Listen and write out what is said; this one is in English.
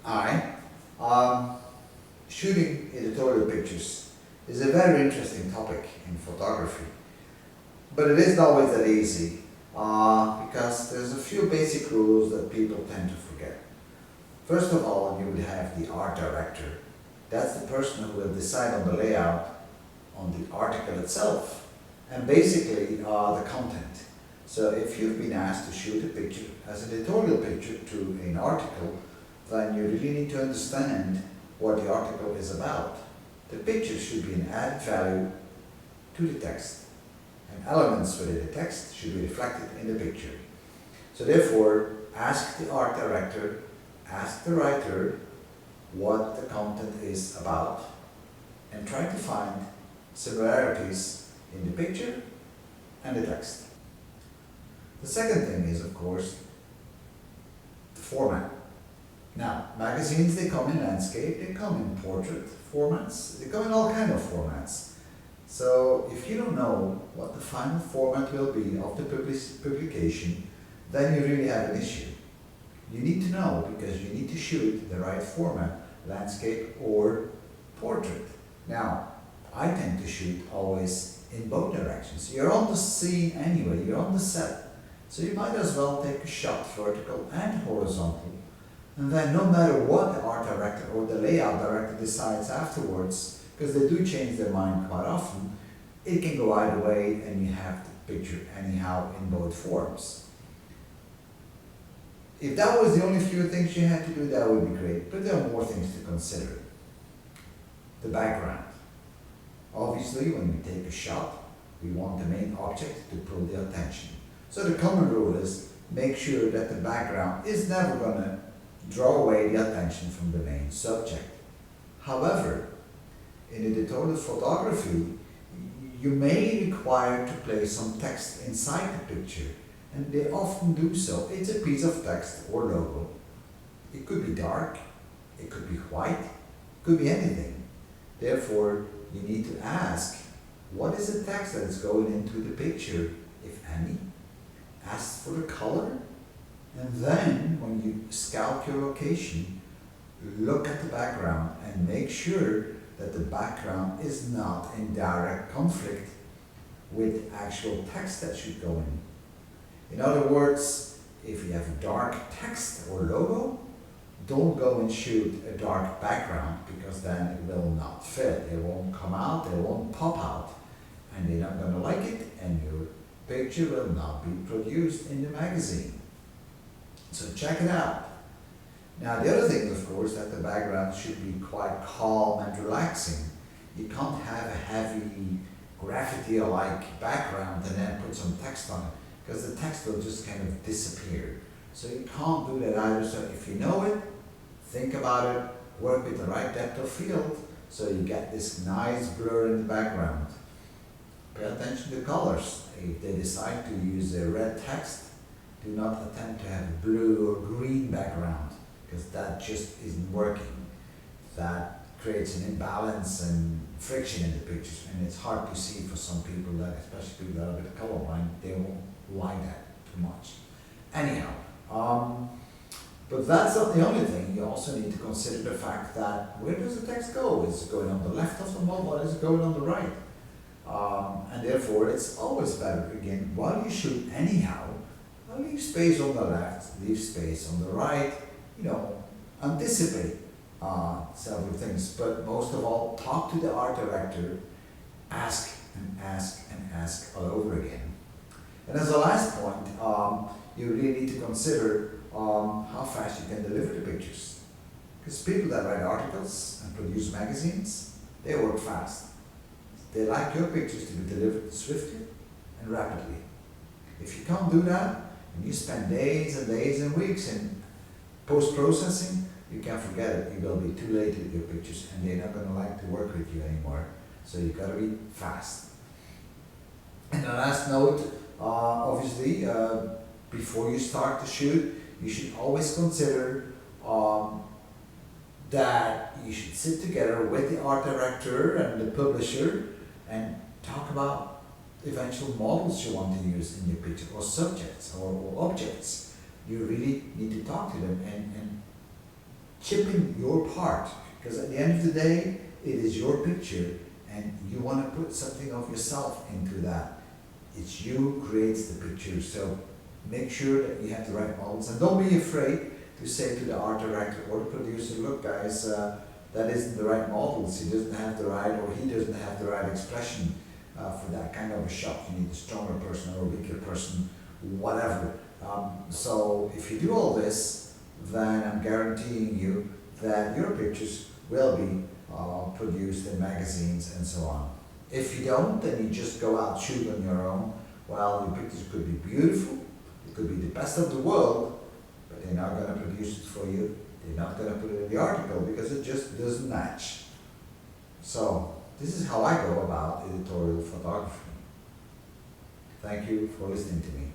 Hi. Shooting editorial pictures is a very interesting topic in photography, but it isn't always that easy because there's a few basic rules that people tend to forget. First of all, you will have the art director. That's the person who will decide on the layout, on the article itself, and basically the content. So if you've been asked to shoot a picture as an editorial picture to an article, then you really need to understand what the article is about. The picture should be an added value to the text, and elements within the text should be reflected in the picture. So therefore, ask the art director, ask the writer what the content is about, and try to find similarities in the picture and the text. The second thing is, of course, the format. Now, magazines, they come in landscape, they come in portrait formats, they come in all kinds of formats. So if you don't know what the final format will be of the publication, then you really have an issue. You need to know because you need to shoot the right format, landscape or portrait. Now, I tend to shoot always in both directions. You're on the scene anyway, you're on the set. So you might as well take a shot vertical and horizontal. And then no matter what the art director or the layout director decides afterwards, because they do change their mind quite often, it can go either way and you have the picture anyhow in both forms. If that was the only few things you had to do, that would be great, but there are more things to consider. The background. Obviously, when we take a shot, we want the main object to pull the attention. So the common rule is make sure that the background is never going to draw away the attention from the main subject. However, in editorial photography, you may require to place some text inside the picture, and they often do so. It's a piece of text or logo. It could be dark, it could be white, it could be anything. Therefore, you need to ask, what is the text that is going into the picture, if any? Ask for the color, and then when you scout your location, look at the background and make sure that the background is not in direct conflict with actual text that should go in. In other words, if you have a dark text or logo, don't go and shoot a dark background because then it will not fit. It won't come out, it won't pop out, and they're not going to like it, and your picture will not be produced in the magazine. So check it out. Now the other thing, of course, that the background should be quite calm and relaxing. You can't have a heavy graffiti-like background and then put some text on it, because the text will just kind of disappear. So you can't do that either. So if you know it, think about it, work with the right depth of field so you get this nice blur in the background. Pay attention to colors. If they decide to use a red text, do not attempt to have a blue or green background, because that just isn't working. That creates an imbalance and friction in the pictures, and it's hard to see for some people, that, especially people that are a bit colorblind, they won't like that too much. Anyhow, but that's not the only thing. You also need to consider the fact that where does the text go? Is it going on the left of the model, or is it going on the right? And therefore, it's always better, again, while you shoot anyhow, leave space on the left, leave space on the right, anticipate several things, but most of all, talk to the art director, ask and ask and ask all over again. And as a last point, you really need to consider how fast you can deliver the pictures. Because people that write articles and produce magazines, they work fast. They like your pictures to be delivered swiftly and rapidly. If you can't do that, and you spend days and days and weeks in post-processing, you can forget it. You will be too late with your pictures, and they're not going to like to work with you anymore. So you've got to be fast. And the last note, obviously, before you start the shoot, you should always consider that you should sit together with the art director and the publisher and talk about eventual models you want to use in your picture, or subjects or objects. You really need to talk to them and chip in your part, because at the end of the day, it is your picture, and you want to put something of yourself into that. It's you who creates the picture, so make sure that you have the right models, and don't be afraid to say to the art director or the producer, look guys, that isn't the right models, he doesn't have the right, or he doesn't have the right expression for that kind of a shot. You need a stronger person or a weaker person, whatever. So if you do all this, then I'm guaranteeing you that your pictures will be produced in magazines and so on. If you don't, then you just go out, shoot on your own. Well, your pictures could be beautiful, it could be the best of the world, but they're not going to produce it for you. They're not going to put it in the article because it just doesn't match. So this is how I go about editorial photography. Thank you for listening to me.